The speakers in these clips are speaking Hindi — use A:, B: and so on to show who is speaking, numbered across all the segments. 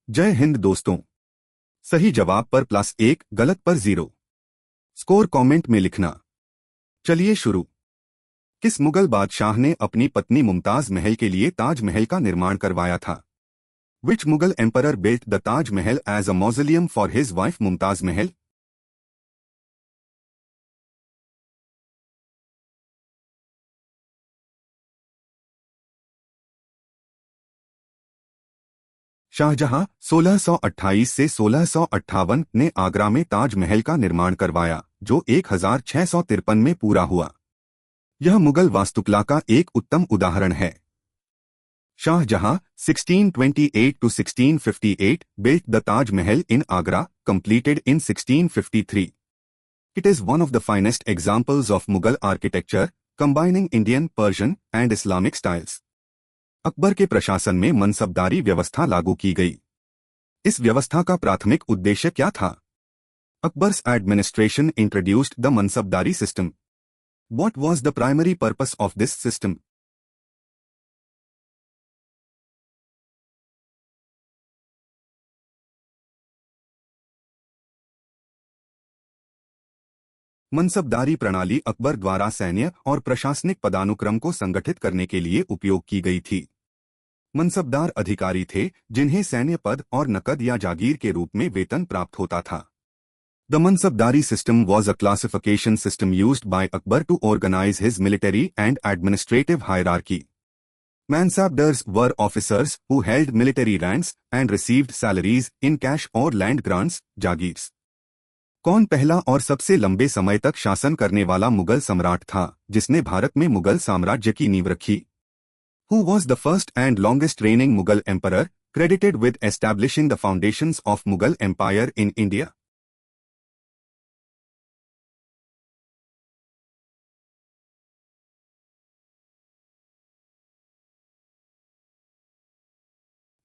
A: जय हिंद दोस्तों। सही जवाब पर +1, गलत पर 0। स्कोर कमेंट में लिखना। चलिए शुरू। किस मुगल बादशाह ने अपनी पत्नी मुमताज महल के लिए ताजमहल का निर्माण करवाया था? Which Mughal emperor built the Taj Mahal as a mausoleum for his wife Mumtaz Mahal? Shah Jahan 1628 से 1658 ने आगरा में ताजमहल का निर्माण करवाया, जो 1653 में पूरा हुआ। यह मुगल वास्तुकला का एक उत्तम उदाहरण है। Shahjahan 1628 to 1658 built the Taj Mahal in Agra, completed in 1653. It is one of the finest examples of Mughal architecture, combining Indian, Persian and Islamic styles. Akbar के प्रशासन में मनसबदारी व्यवस्था लागू की गई। इस व्यवस्था का प्राथमिक उद्देश्य क्या था? Akbar's administration introduced the Mansabdari system. What was the primary purpose of this system? मनसबदारी प्रणाली अकबर द्वारा सैन्य और प्रशासनिक पदानुक्रम को संगठित करने के लिए उपयोग की गई थी। मनसबदार अधिकारी थे जिन्हें सैन्य पद और नकद या जागीर के रूप में वेतन प्राप्त होता था। The Mansabdari system was a classification system used by Akbar to organize his military and administrative hierarchy. Mansabdars were officers who held military ranks and received salaries in cash or land grants, jagirs. कौन पहला और सबसे लंबे समय तक शासन करने वाला मुगल सम्राट था जिसने भारत में मुगल साम्राज्य की नींव रखी? Who was the first and longest reigning Mughal emperor, credited with establishing the foundations of Mughal Empire in India?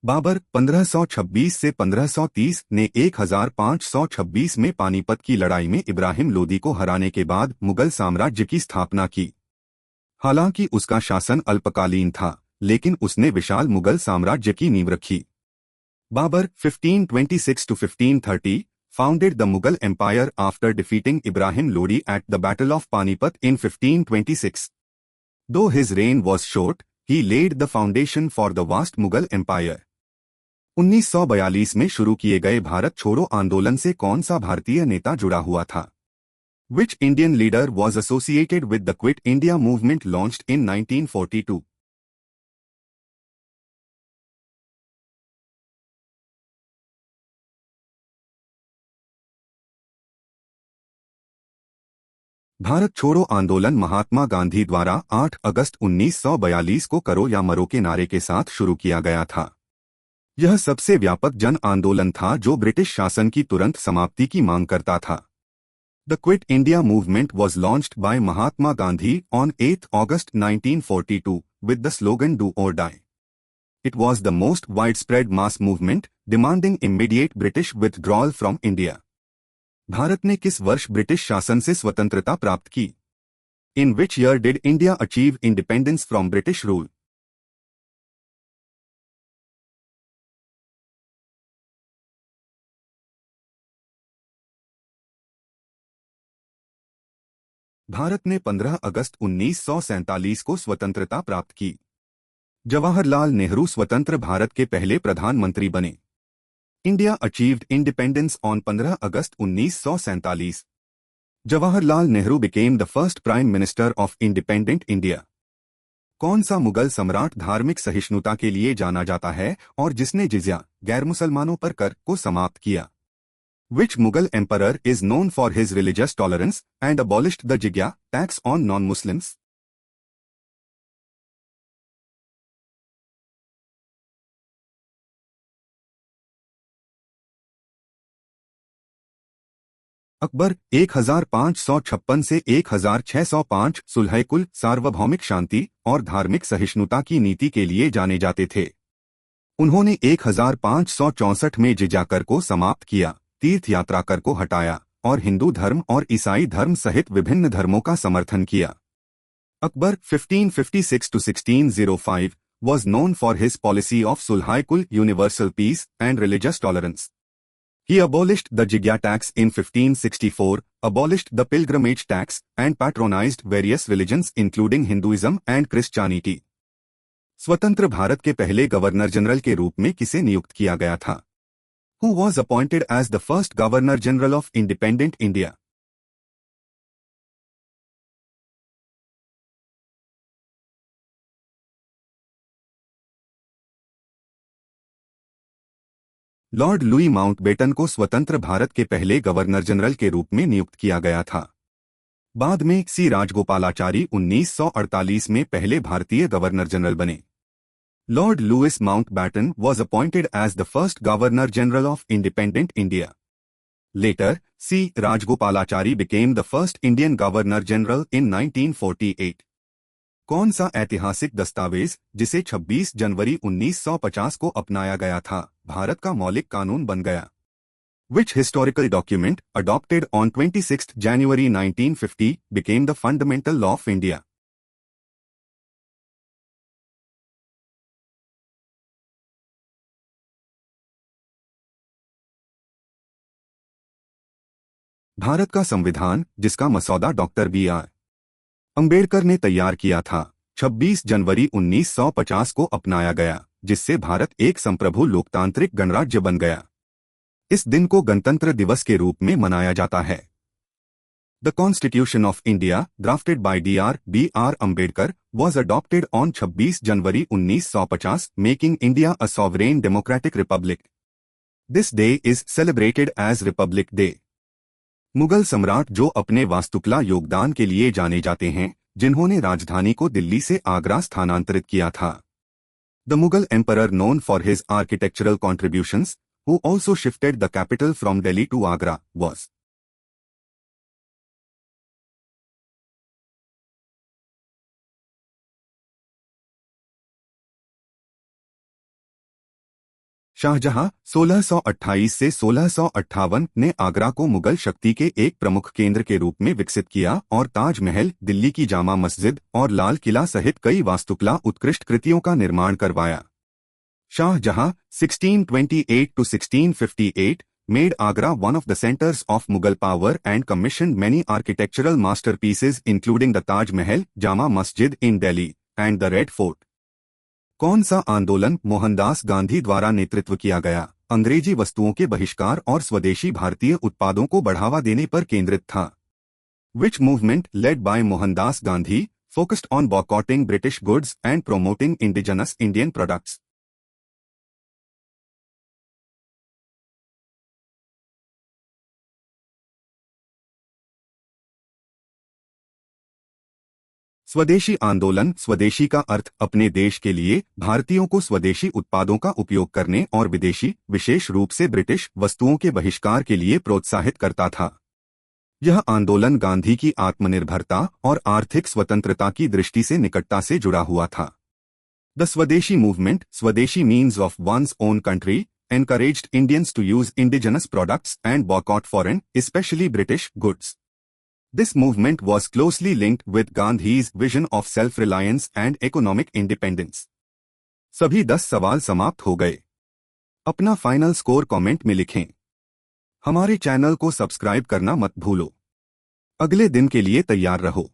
A: Babar 1526 से 1530 ने 1526 में पानीपत की लड़ाई में इब्राहिम लोदी को हराने के बाद मुगल साम्राज्य की स्थापना की। हालांकि उसका शासन अल्पकालीन था, लेकिन उसने विशाल मुगल साम्राज्य की नींव रखी। Babar 1526 to 1530 founded the Mughal Empire after defeating Ibrahim Lodi at the Battle of Panipat in 1526. Though his reign was short, he laid the foundation for the vast Mughal Empire. 1942 में शुरू किए गए भारत छोड़ो आंदोलन से कौन सा भारतीय नेता जुड़ा हुआ था? Which Indian leader was associated with the Quit India movement launched in 1942? Bharat छोड़ो आंदोलन महात्मा गांधी द्वारा 8 अगस्त 1942 को करो या मरो के नारे के साथ शुरू किया गया था। यह सबसे व्यापक जन आंदोलन था जो ब्रिटिश शासन की तुरंत समाप्ति की मांग करता था। The Quit India movement was launched by Mahatma Gandhi on 8 August 1942 with the slogan Do or Die. It was the most widespread mass movement demanding immediate British withdrawal from India. Bharat ने किस वर्ष ब्रिटिश शासन से स्वतंत्रता प्राप्त की? In which year did India achieve independence from British rule? Bharat ने 15 अगस्त 1947 को स्वतंत्रता प्राप्त की। जवाहरलाल नेहरू स्वतंत्र भारत के पहले प्रधानमंत्री बने। India achieved independence on 15 August 1947। Jawaharlal Nehru became the first prime minister of independent India. कौन सा मुगल सम्राट धार्मिक सहिष्णुता के लिए जाना जाता है और जिसने जिज़्या, गैर मुसलमानों पर कर को समाप्त किया? Which Mughal emperor is known for his religious tolerance and abolished the jizya tax on non-Muslims? Akbar 1556 से 1605 सुलह-ए-कुल सार्वभौमिक शांति और धार्मिक सहिष्णुता की नीति के लिए जाने जाते थे। उन्होंने 1564 में जिज़्या कर को समाप्त किया, तीर्थ यात्रा कर को हटाया और हिंदू धर्म और ईसाई धर्म सहित विभिन्न धर्मों का समर्थन किया। Akbar 1556 to 1605 was known for his policy of sulhikul universal peace and religious tolerance. He abolished the jizya tax in 1564, abolished the pilgrimage tax, and patronized various religions including Hinduism and Christianity. स्वतंत्र भारत के पहले गवर्नर जनरल के रूप में किसे नियुक्त किया गया था? Who was appointed as the first Governor General of independent India? Lord Louis Mountbatten को स्वतंत्र भारत के पहले गवर्नर जनरल के रूप में नियुक्त किया गया था। बाद में सी राजगोपालाचारी 1948 में पहले भारतीय गवर्नर जनरल बने। Lord Louis Mountbatten was appointed as the first Governor General of independent India. Later, C. Rajgopalachari became the first Indian Governor General in 1948. कौन सा ऐतिहासिक दस्तावेज जिसे 26 जनवरी 1950 को अपनाया गया था, भारत का मौलिक कानून बन गया? Which historical document, adopted on 26 January 1950, became the fundamental law of India? Bharat का संविधान, जिसका मसौदा डॉक्टर B.R. अंबेडकर ने तैयार किया था, 26 जनवरी 1950 को अपनाया गया, जिससे भारत एक संप्रभु लोकतांत्रिक गणराज्य बन गया। इस दिन को गणतंत्र दिवस के रूप में मनाया जाता है। The constitution of India, drafted bye B.R. Ambedkar, was adopted on 26 January 1950, making India a sovereign democratic republic. This day is celebrated as Republic Day. Mughal सम्राट जो अपने वास्तुकला योगदान के लिए जाने जाते हैं, जिन्होंने राजधानी को दिल्ली से आगरा स्थानांतरित किया था। The Mughal emperor known for his architectural contributions, who also shifted the capital from Delhi to Agra, was. Shah Jahan 1628 से 1658 ने आगरा को मुगल शक्ति के एक प्रमुख केंद्र के रूप में विकसित किया और ताजमहल, दिल्ली की जामा मस्जिद और लाल किला सहित कई वास्तुकला उत्कृष्ट कृतियों का निर्माण करवाया। Shahjahan 1628 to 1658 made Agra one of the centers of Mughal power and commissioned many architectural masterpieces including the Taj Mahal, Jama Masjid in Delhi, and the Red Fort. कौन सा आंदोलन मोहनदास गांधी द्वारा नेतृत्व किया गया, अंग्रेजी वस्तुओं के बहिष्कार और स्वदेशी भारतीय उत्पादों को बढ़ावा देने पर केंद्रित था? Which movement led by Mohandas Gandhi focused on boycotting British goods and promoting indigenous Indian products? स्वदेशी आंदोलन। स्वदेशी का अर्थ अपने देश के लिए भारतीयों को स्वदेशी उत्पादों का उपयोग करने और विदेशी, विशेष रूप से ब्रिटिश वस्तुओं के बहिष्कार के लिए प्रोत्साहित करता था। यह आंदोलन गांधी की आत्मनिर्भरता और आर्थिक स्वतंत्रता की दृष्टि से निकटता से जुड़ा हुआ था। द स्वदेशी मूवमेंट, स्वदेशी means of one's own country, encouraged Indians to use indigenous products and boycott foreign, especially British, goods. This movement was closely linked with Gandhi's vision of self-reliance and economic independence. सभी 10 सवाल समाप्त हो गए। अपना फाइनल स्कोर कमेंट में लिखें। हमारे चैनल को सब्सक्राइब करना मत भूलो। अगले दिन के लिए तैयार रहो।